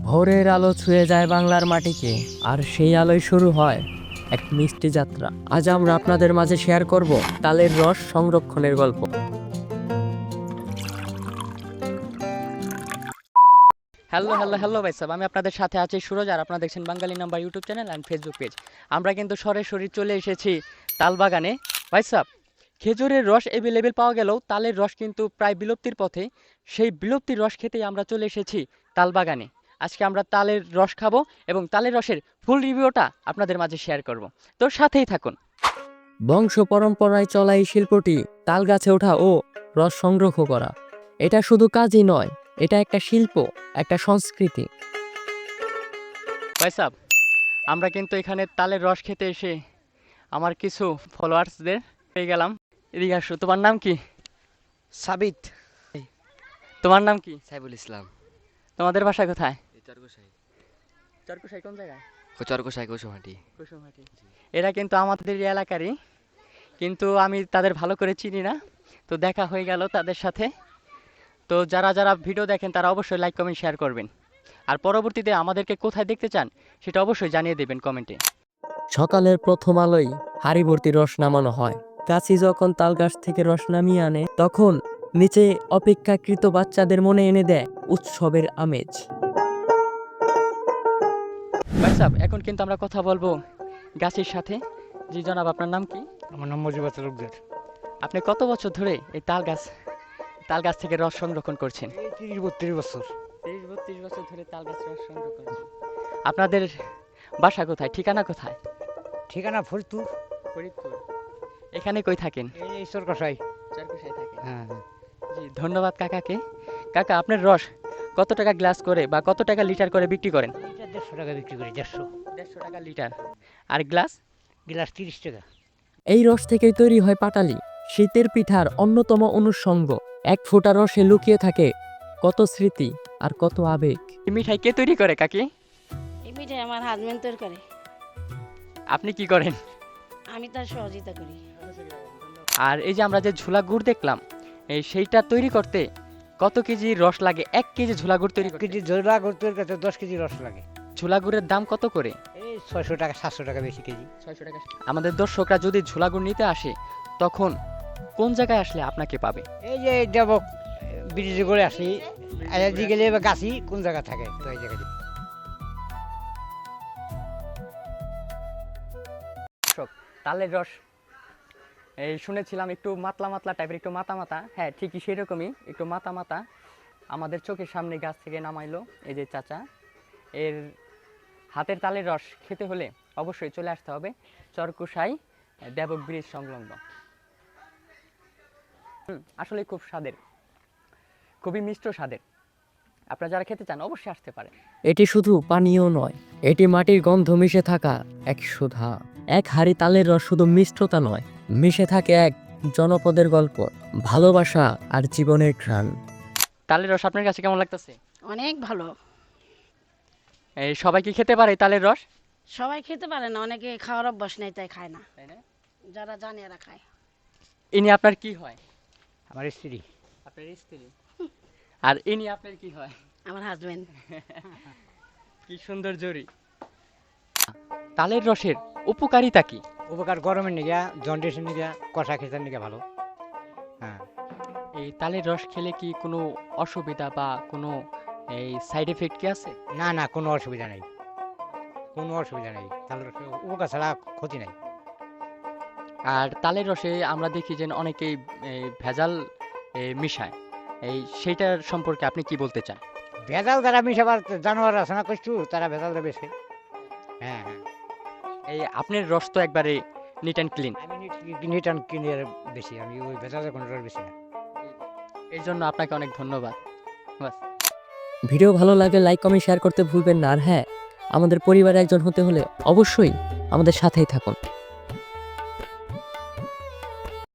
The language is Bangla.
ভোরের আলো ছুঁয়ে যায় বাংলার মাটিকে, আর সেই আলোয় শুরু হয় এক মিষ্টি যাত্রা। আজ আমরা আপনাদের মাঝে শেয়ার করব তালের রস সংরক্ষণের গল্প। হ্যালো হ্যালো হ্যালো ভাই সাহেব, আমি আপনাদের সাথে আছি সুরজ, আর আপনারা দেখছেন Bangali number YouTube channel and Facebook page. আমরা কিন্তু সরাসরি চলে এসেছি তাল বাগানে। ভাই সাহেব, খেজুরের রস অ্যাভেলেবেল পাওয়া গেলেও তালের রস কিন্তু প্রায় বিলুপ্তির পথে। সেই বিলুপ্তির রস খেতেই আমরা চলে এসেছি তাল বাগানে। আজকে আমরা তালের রস খাবো এবং তালের রসের ফুল রিভিউটা আপনাদের মাঝে শেয়ার করব, তো সাথেই থাকুন। বংশ পরম্পরায় চলা এই শিল্পটি, তাল গাছে ওঠা ও রস সংগ্রহ করা, এটা শুধু কাজই নয়, এটা একটা শিল্প, একটা সংস্কৃতি। ভাই সাহেব, আমরা কিন্তু এখানে তালের রস খেতে এসে আমার কিছু ফলোয়ার্সদের পেয়ে গেলাম। এদিকে আসো, তোমার নাম কি? সাবিত। তোমার নাম কি? সাইবুল ইসলাম। তোমাদের বাসা কোথায়? চরকোশাই। চরকুশাই কোন জায়গায়? চরকোশাই কৌশমাটি। কুসুমহাটি। এরা কিন্তু আমাদের এই এলাকারই, কিন্তু আমি তাদের ভালো করে চিনি না। তো দেখা হয়ে গেল তাদের সাথে। তো যারা যারা ভিডিও দেখেন তারা অবশ্যই লাইক কমেন্ট শেয়ার করবেন, আর পরবর্তীতে আমাদেরকে কোথায় দেখতে চান সেটা অবশ্যই জানিয়ে দেবেন কমেন্টে। সকালের প্রথম আলোয় হাঁড়ি ভর্তি রস নামানো হয়। গাছি যখন তাল গাছ থেকে রস নামিয়ে আনে, তখন নিচে অপেক্ষাকৃত বাচ্চাদের মনে এনে দেয় উৎসবের আমেজ। ভাইসাব, এখন কিন্তু আমরা কথা বলবো গাছের সাথে। জি জনাব, আপনার নাম কি? আমার নাম মজিবুর তালুকদার। আপনি কত বছর ধরে এই তাল গাছ থেকে রস সংরক্ষণ করছেন? এই 30-32 বছর। 30-32 বছর ধরে তাল গাছ রস সংরক্ষণ করছেন। আপনাদের বাসা কোথায়, ঠিকানা কোথায়? ঠিকানা ফরিদপুর। ফরিদপুর। এখানে কই থাকেন? এই চরকোশাই। চরকুশায় থাকেন। হ্যাঁ। জি, ধন্যবাদ কাকাকে। কাকা, আপনার রস কত টাকা গ্লাস করে বা কত টাকা লিটার করে বিক্রি করেন? এটা 150 টাকা বিক্রি করি। 150 টাকা লিটার। আর গ্লাস? গ্লাস 30 টাকা। এই রস থেকেই তৈরি হয় পাটালি, শীতের পিঠার অন্যতম অনুষঙ্গ। এক ফোঁটা রসে লুকিয়ে থাকে কত স্মৃতি আর কত আবেগ। এই মিঠাই কে তৈরি করে কাকি? এই মিঠাই আমার হাজবেন্ড তৈরি করে, আপনি কি করেন? আমি তার সহযোগিতা করি। আর এই যে আমরা যে ঝোলা গুড় দেখলাম, এই সেইটা তৈরি করতে কত কেজি রস লাগে? 1 কেজি ঝোলা গুড় তৈরি করতে? কেজি ঝোলা করতে 10 কেজি রস লাগে। ঝোলা গুড়ের দাম কত করে? এই 600 টাকা 700 টাকা বেশি কেজি। 600 টাকা। আমাদের দর্শকরা যদি ঝোলা গুড় নিতে আসে, তখন কোন জায়গায় আসলে আপনাকে পাবে? এই যে যাব ব্রিজে করে আসি, আয়াজি গেলে এবার গাছি কোন জায়গা থাকে তো এই জায়গায়। তালের রস এই শুনেছিলাম একটু মাতলা মাতলা টাইপের, একটু মাতা মাতা। হ্যাঁ, ঠিকই সেরকমই, একটু মাতা মাতা। আমাদের চোখের সামনে গাছ থেকে নামাইলো এই যে চাচা। এর হাতের তালের রস খেতে হলে অবশ্যই চলে আসতে হবে চরকুশাই দেবক ব্রিজ সংলগ্ন। আসলে খুব স্বাদের, খুবই মিষ্ট স্বাদের। আপনারা যারা খেতে চান অবশ্যই আসতে পারেন। এটি শুধু পানীয় নয়, এটি মাটির গন্ধ মিশে থাকা এক সুধা। এক হাঁড়ি তালের রস শুধু মিষ্টতা নয়, মিশে থাকে এক জনপদের গল্প, ভালোবাসা আর জীবনের ঘ্রাণ। তালের রস আপনার কাছে কেমন লাগতেছে? অনেক ভালো। এই সবাই কি খেতে পারে এই তালের রস? সবাই খেতে পারে না, অনেকে খাওয়ার অভ্যাস নেই তাই খায় না। তাই না? যারা জানে এরা খায়। ইনি আপনার কি হয়? আমার স্ত্রী। আপনার স্ত্রী। আর ইনি আপনার কি হয়? আমার হাজবেন্ড। কি সুন্দর জড়ি। তালের রসের উপকারিতা কি? উপকার গরমের নিগা, জন্ডিসের নিগা, কষা খেতে নিগা ভালো। হ্যাঁ। এই তালের রস খেলে কি কোনো অসুবিধা বা কোনো এই সাইড এফেক্ট কি আছে? না না, কোনো অসুবিধা নেই, কোনো অসুবিধা নেই। তাহলে উপকার ছাড়া ক্ষতি নাই। আর তালের রসে আমরা দেখি যে অনেকেই ভেজাল মিশায়, সেইটার সম্পর্কে আপনি কি বলতে চান? ভেজাল যারা মিশাবার জানোয়ার আছে না কইছু, তারা ভেজালটা বেশি। হ্যাঁ হ্যাঁ। এই আপনার রস তো একবারে নিট অ্যান্ড ক্লিন। আমি নিটান কিনে বেশি, আমি ওই ভেজালের কোনো বেশি না। এই জন্য আপনাকে অনেক ধন্যবাদ। বাস। ভিডিও ভালো লাগে লাইক কমেন্ট শেয়ার করতে ভুলবেন না। আর হ্যাঁ, আমাদের পরিবারের একজন হতে হলে অবশ্যই আমাদের সাথেই থাকুন।